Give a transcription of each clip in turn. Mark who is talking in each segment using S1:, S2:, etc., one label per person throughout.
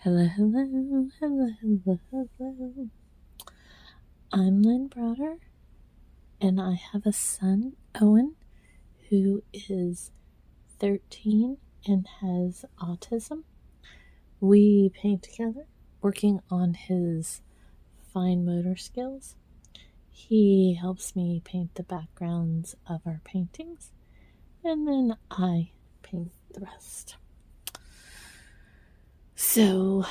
S1: Hello, hello, hello, hello, hello. I'm Lynn Browder, and I have a son, Owen, who is 13 and has autism. We paint together, working on his fine motor skills. He helps me paint the backgrounds of our paintings, and then I paint the rest. So,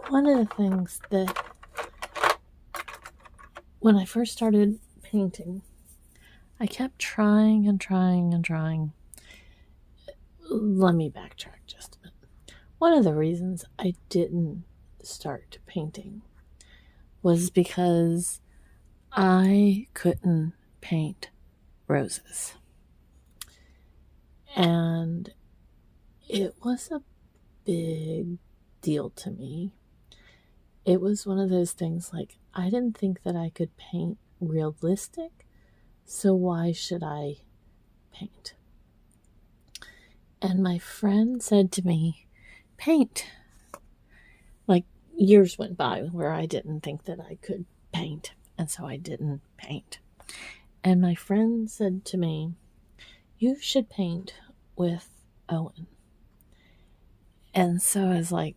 S1: one of the things that when I first started painting, I kept trying and trying and trying. Let me backtrack just a minute. One of the reasons I didn't start painting was because I couldn't paint roses. And it was a big deal to me. It was one of those things like I didn't think that I could paint realistic, so why should I paint? And my friend said to me, paint. Like years went by where I didn't think that I could paint, and so I didn't paint. And my friend said to me, you should paint with Owen. And so I was like,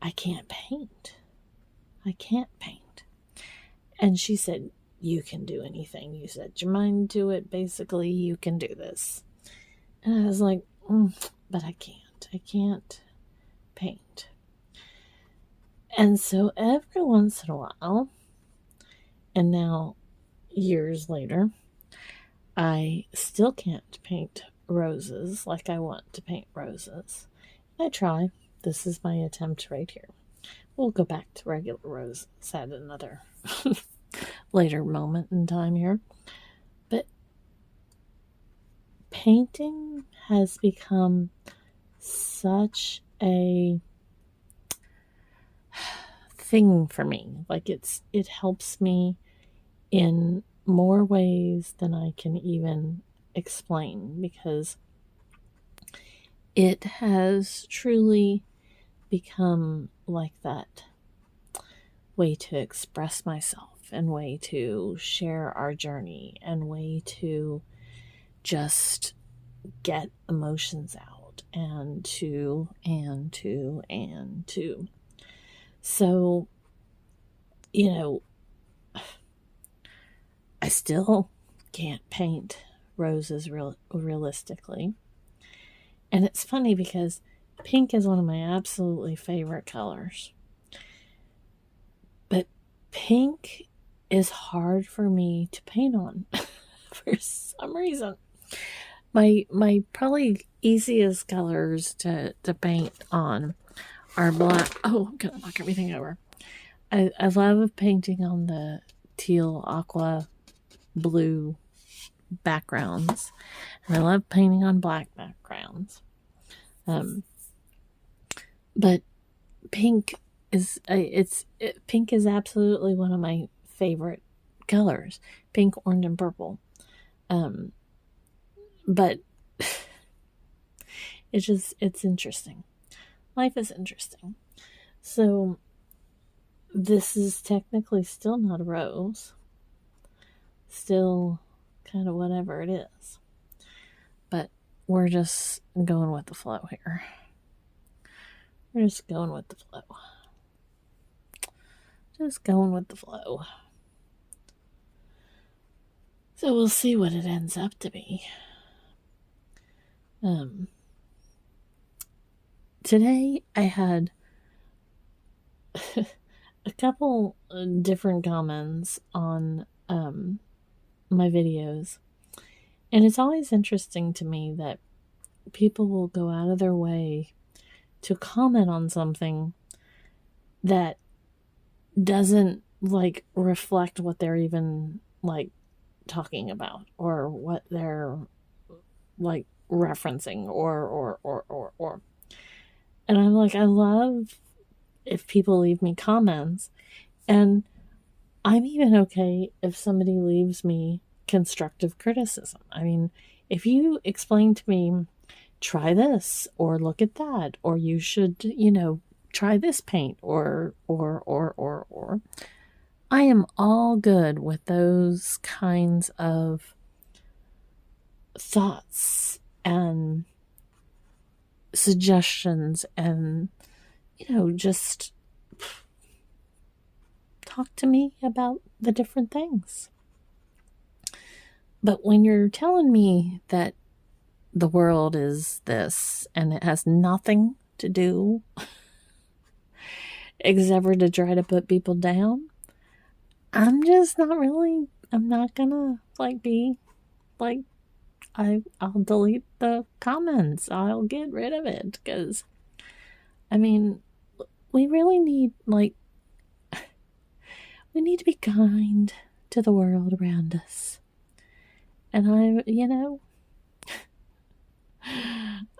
S1: I can't paint. I can't paint. And she said, you can do anything. You set your mind to it. Basically, you can do this. And I was like, but I can't. I can't paint. And so every once in a while, and now years later, I still can't paint roses like I want to paint roses. I try. This is my attempt right here. We'll go back to regular roses at another later moment in time here. But painting has become such a thing for me. Like it helps me in more ways than I can even explain, because it has truly become like that way to express myself, and way to share our journey, and way to just get emotions out, and to. So, I still can't paint roses realistically. And it's funny because pink is one of my absolutely favorite colors. But pink is hard for me to paint on for some reason. My probably easiest colors to paint on are black. Oh, I'm gonna knock everything over. I love painting on the teal, aqua, blue backgrounds, and I love painting on black backgrounds. But pink is pink is absolutely one of my favorite colors. Pink, orange, and purple. But it's interesting. Life is interesting. So this is technically still not a rose. Still kind of whatever it is. But we're just going with the flow here. We're just going with the flow. Just going with the flow. So we'll see what it ends up to be. Today I had a couple different comments on my videos, and it's always interesting to me that people will go out of their way to comment on something that doesn't reflect what they're even talking about, or what they're referencing, or and I'm like, I love if people leave me comments, and I'm even okay if somebody leaves me constructive criticism. I mean, if you explain to me try this, or look at that, or you should, try this paint, or. I am all good with those kinds of thoughts and suggestions, and, just talk to me about the different things. But when you're telling me that the world is this and it has nothing to do except for to try to put people down, I'm just not really, I'm not gonna be like, I'll delete the comments. I'll get rid of it, because we really need, we need to be kind to the world around us. And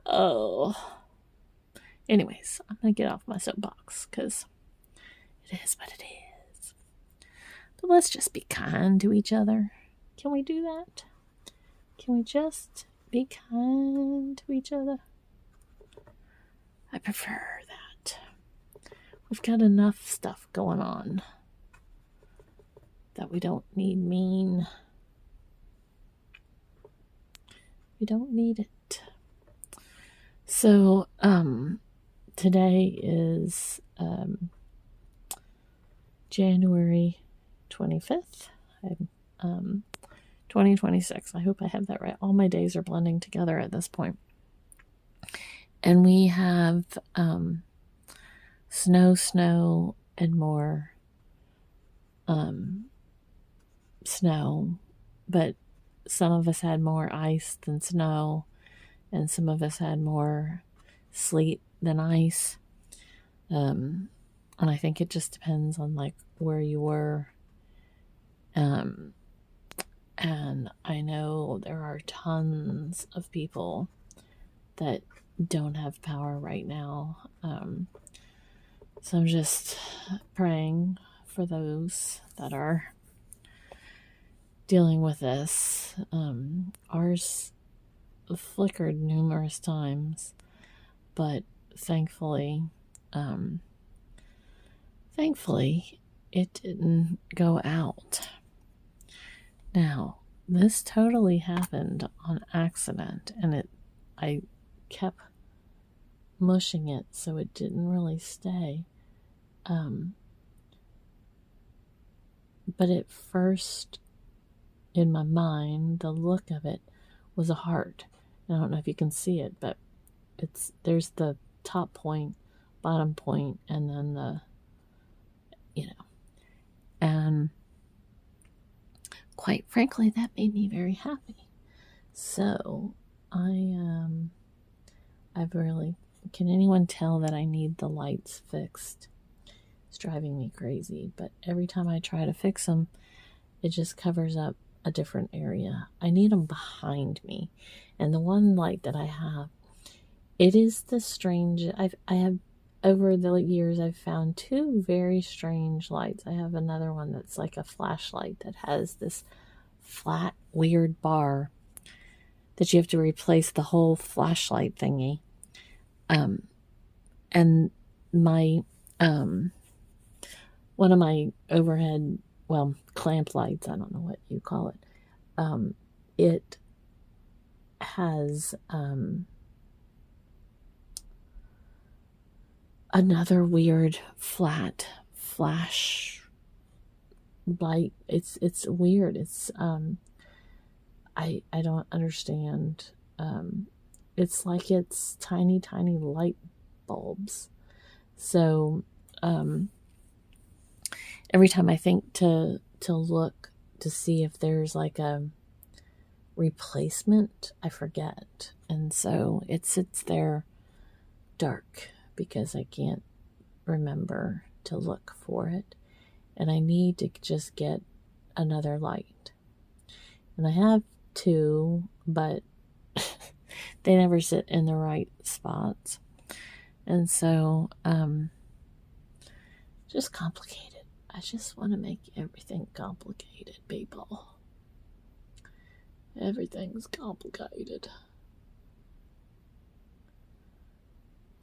S1: oh. Anyways, I'm going to get off my soapbox, because it is what it is. But let's just be kind to each other. Can we do that? Can we just be kind to each other? I prefer that. We've got enough stuff going on that we don't need mean. We don't need it. So, today is January 25th, 2026. I hope I have that right. All my days are blending together at this point. And we have snow, and more snow, but some of us had more ice than snow, and some of us had more sleet than ice. And I think it just depends on where you were. And I know there are tons of people that don't have power right now. So I'm just praying for those that are dealing with this. Ours flickered numerous times, but thankfully it didn't go out. Now, this totally happened on accident, and I kept mushing it so it didn't really stay. But at first, in my mind, the look of it was a heart. I don't know if you can see it, but there's the top point, bottom point, and then and quite frankly, that made me very happy. So can anyone tell that I need the lights fixed? It's driving me crazy, but every time I try to fix them, it just covers up a different area. I need them behind me. And the one light that I have, it is the strange, I have, over the years, I've found two very strange lights. I have another one that's like a flashlight that has this flat, weird bar that you have to replace the whole flashlight thingy. And my, one of my overhead, clamp lights, I don't know what you call it. It has, another weird flat flash light. It's weird. It's I don't understand. It's like it's tiny light bulbs. So every time I think to look to see if there's like a replacement, I forget. And so it sits there dark because I can't remember to look for it. And I need to just get another light. And I have two, but they never sit in the right spots. And so, just complicated. I just want to make everything complicated, people. Everything's complicated.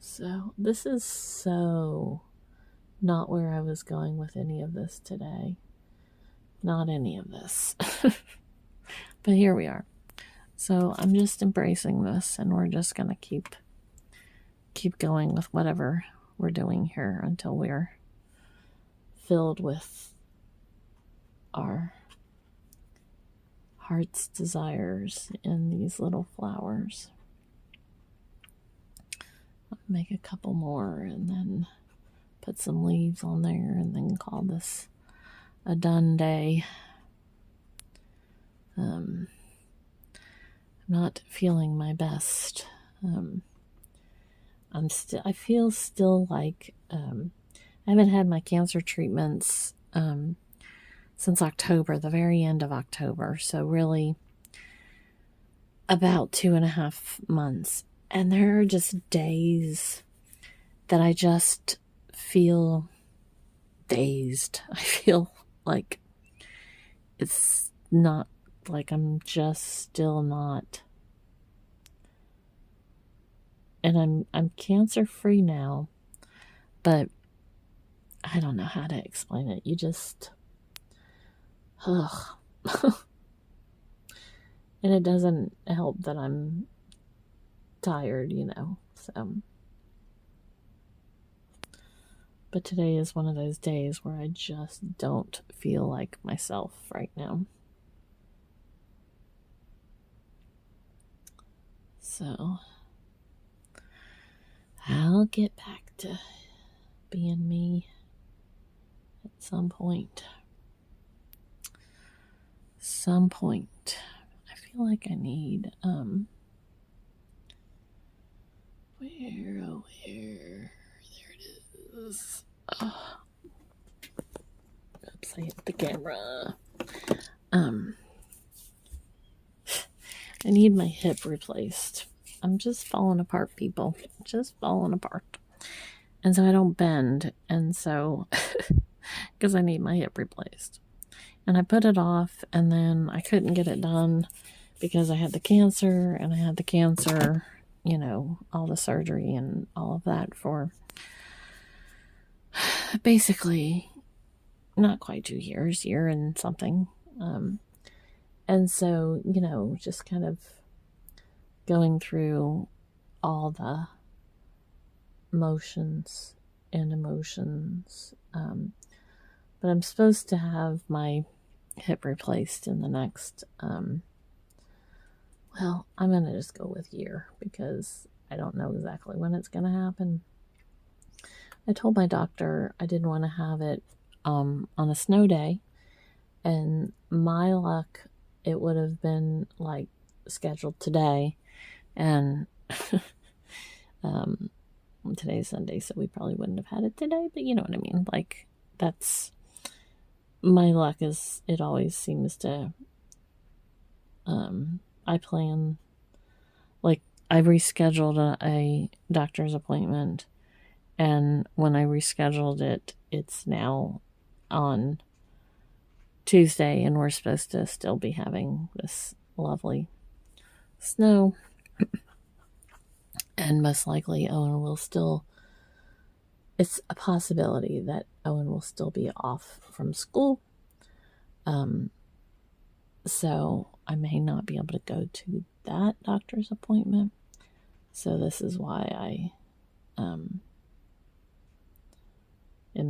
S1: So, this is so not where I was going with any of this today. Not any of this. But here we are. So, I'm just embracing this, and we're just going to keep going with whatever we're doing here until we're filled with our heart's desires in these little flowers. I'll make a couple more and then put some leaves on there and then call this a done day. I'm not feeling my best. I feel still like I haven't had my cancer treatments since October, the very end of October. So really about 2.5 months. And there are just days that I just feel dazed. I feel like it's not like I'm just still not. And I'm cancer free now, but I don't know how to explain it. You just ugh. And it doesn't help that I'm tired, So but today is one of those days where I just don't feel like myself right now. So I'll get back to being me at some point. I feel like I need where there it is. Oh. Oops, I hit the camera. I need my hip replaced. I'm just falling apart, people. Just falling apart. And so I don't bend. And so, because I need my hip replaced. And I put it off, and then I couldn't get it done because I had the cancer, and I had the cancer, all the surgery and all of that for basically not quite 2 years, year and something. And so, just kind of going through all the motions and emotions. But I'm supposed to have my hip replaced in the next, I'm going to just go with year because I don't know exactly when it's going to happen. I told my doctor I didn't want to have it on a snow day, and my luck, it would have been like scheduled today, and today's Sunday, so we probably wouldn't have had it today, but you know what I mean. Like, that's my luck. Is it always seems to I plan, like, I rescheduled a doctor's appointment, and when I rescheduled it, it's now on Tuesday, and we're supposed to still be having this lovely snow. And most likely Owen will still, it's a possibility that Owen will still be off from school. So I may not be able to go to that doctor's appointment. So this is why I am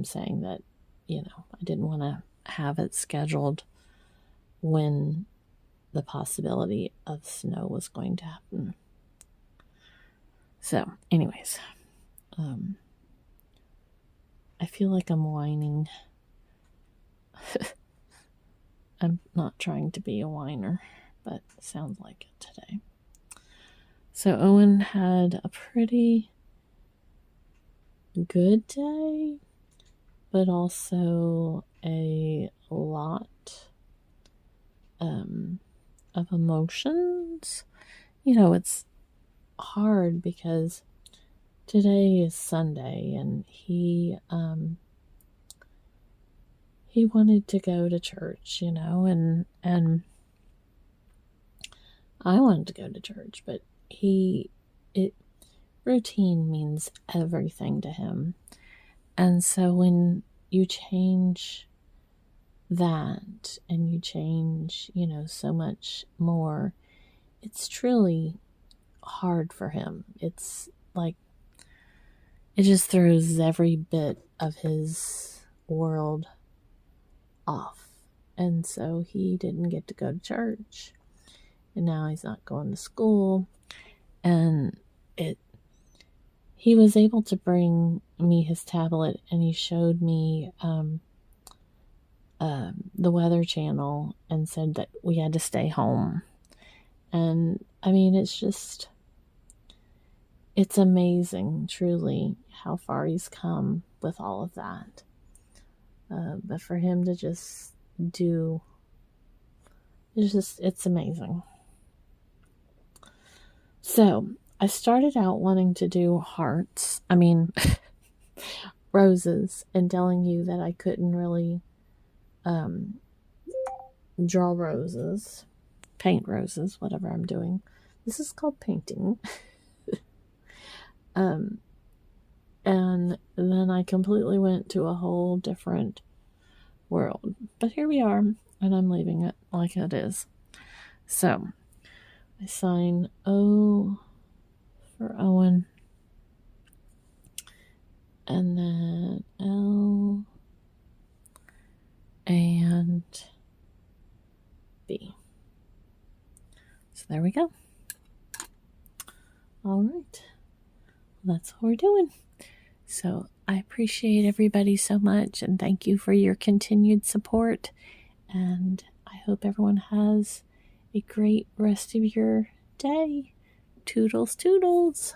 S1: saying that, I didn't want to have it scheduled when the possibility of snow was going to happen. So, anyways, I feel like I'm whining. I'm not trying to be a whiner, but it sounds like it today. So Owen had a pretty good day, but also a lot of emotions. It's hard because today is Sunday, and he wanted to go to church, and I wanted to go to church, but routine means everything to him. And so when you change that and you change, so much more, it's truly hard for him. It's like it just throws every bit of his world off. And so he didn't get to go to church. And now he's not going to school. And he was able to bring me his tablet, and he showed me the Weather Channel and said that we had to stay home. And I mean, it's amazing, truly, how far he's come with all of that. But for him to just do, it's amazing. So I started out wanting to do hearts. I mean, roses, and telling you that I couldn't really draw roses, paint roses, whatever I'm doing. This is called painting. And then I completely went to a whole different world. But here we are, and I'm leaving it like it is. So I sign O for Owen, and then L and B. So there we go. All right. That's what we're doing. So I appreciate everybody so much, and thank you for your continued support. And I hope everyone has a great rest of your day. Toodles, toodles.